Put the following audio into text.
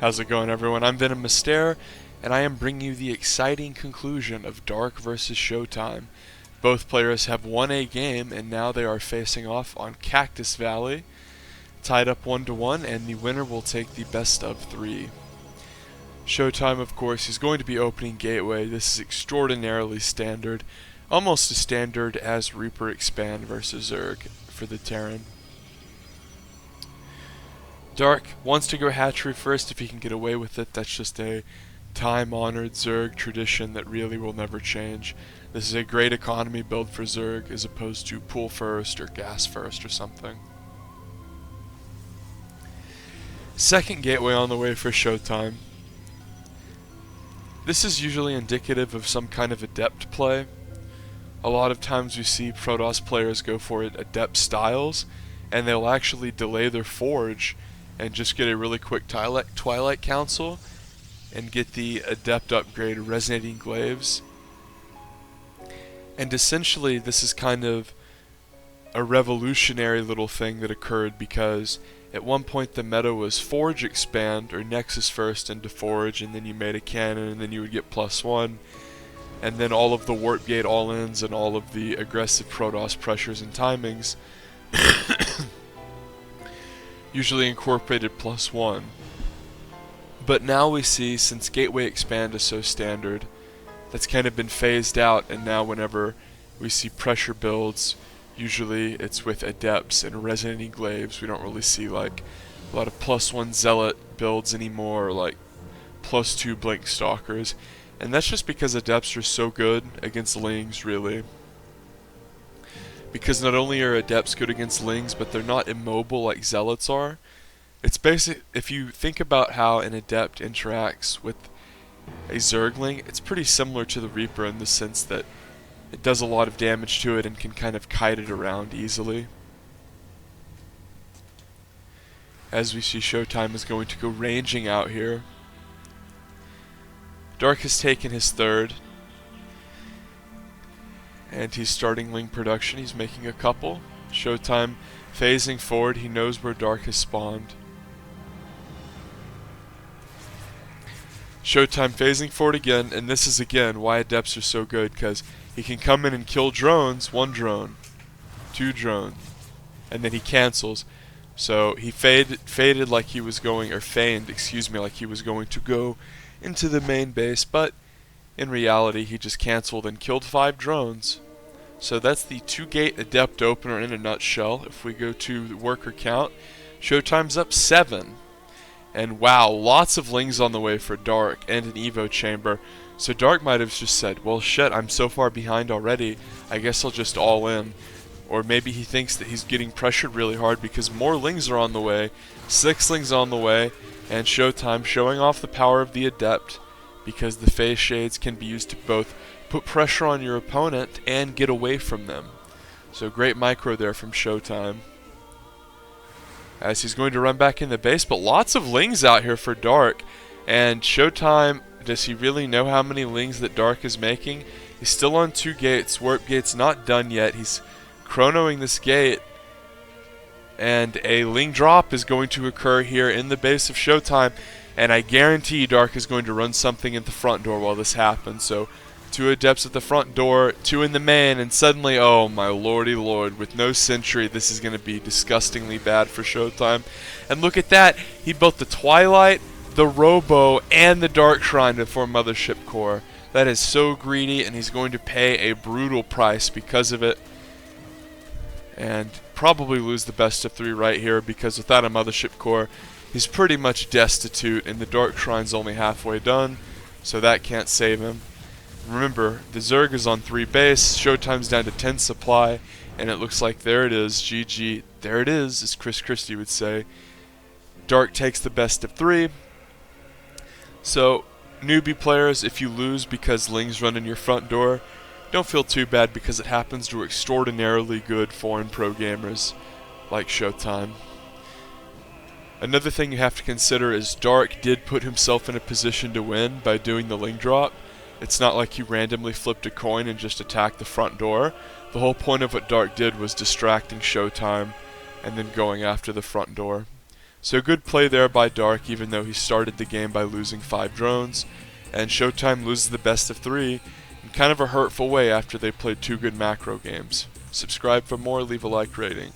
How's it going, everyone? I'm VenomousStare, and I am bringing you the exciting conclusion of Dark versus ShoWTimE. Both players have won a game, and now they are facing off on Cactus Valley, tied up 1-1, and the winner will take the best of 3. ShoWTimE, of course, is going to be opening Gateway. This is extraordinarily standard, almost as standard as Reaper Expand versus Zerg for the Terran. Dark wants to go hatchery first if he can get away with it. That's just a time-honored Zerg tradition that really will never change. This is a great economy build for Zerg as opposed to pool first or gas first or something. Second gateway on the way for ShoWTimE. This is usually indicative of some kind of adept play. A lot of times we see Protoss players go for it adept styles, and they'll actually delay their forge and just get a really quick Twilight Council and get the adept upgrade Resonating Glaives. And essentially this is kind of a revolutionary little thing that occurred because at one point the meta was Forge Expand or Nexus first into Forge, and then you made a cannon and then you would get +1, and then all of the Warp Gate all-ins and all of the aggressive Protoss pressures and timings usually incorporated +1. But now we see, since Gateway Expand is so standard, that's kind of been phased out, and now whenever we see pressure builds, usually it's with Adepts and Resonating Glaives. We don't really see like a lot of +1 Zealot builds anymore, or like +2 Blink Stalkers, and that's just because Adepts are so good against Lings, really. Because not only are Adepts good against Lings, but they're not immobile like Zealots are. It's basic. If you think about how an Adept interacts with a Zergling, it's pretty similar to the Reaper in the sense that it does a lot of damage to it and can kind of kite it around easily. As we see, ShoWTimE is going to go ranging out here. Dark has taken his third, and he's starting Ling production. He's making a couple. ShoWTimE phasing forward. He knows where Dark has spawned. ShoWTimE phasing forward again, and this is again why Adepts are so good, because he can come in and kill drones, 1 drone, 2 drone, and then he cancels. So he faded like he was going, or feigned, excuse me, like he was going to go into the main base, but in reality he just canceled and killed 5 drones. So that's the 2-gate Adept opener in a nutshell. If we go to the worker count, ShoWTimE's up 7. And wow, lots of Lings on the way for Dark and an Evo chamber. So Dark might have just said, well shit, I'm so far behind already, I guess I'll just all in. Or maybe he thinks that he's getting pressured really hard because more Lings are on the way, 6 Lings on the way, and ShoWTimE showing off the power of the Adept, because the phase shades can be used to both put pressure on your opponent and get away from them. So great micro there from ShoWTimE. As he's going to run back in the base, but lots of Lings out here for Dark. And ShoWTimE, does he really know how many Lings that Dark is making? He's still on 2 gates. Warp Gate's not done yet. He's chronoing this gate. And a Ling drop is going to occur here in the base of ShoWTimE. And I guarantee Dark is going to run something at the front door while this happens. So 2 Adepts at the front door, 2 in the main, and suddenly, oh my lordy lord, with no sentry, this is going to be disgustingly bad for ShoWTimE. And look at that, he built the Twilight, the Robo, and the Dark Shrine for Mothership Core. That is so greedy, and he's going to pay a brutal price because of it. And probably lose the best of 3 right here, because without a Mothership Core, he's pretty much destitute, and the Dark Shrine's only halfway done, so that can't save him. Remember, the Zerg is on 3 base, ShoWTimE's down to 10 supply, and it looks like there it is, GG, there it is, as Chris Christie would say. Dark takes the best of 3. So, newbie players, if you lose because Lings run in your front door, don't feel too bad because it happens to extraordinarily good foreign pro gamers like ShoWTimE. Another thing you have to consider is Dark did put himself in a position to win by doing the Ling drop. It's not like he randomly flipped a coin and just attacked the front door. The whole point of what Dark did was distracting ShoWTimE and then going after the front door. So good play there by Dark, even though he started the game by losing 5 drones. And ShoWTimE loses the best of 3 in kind of a hurtful way after they played 2 good macro games. Subscribe for more, leave a like rating.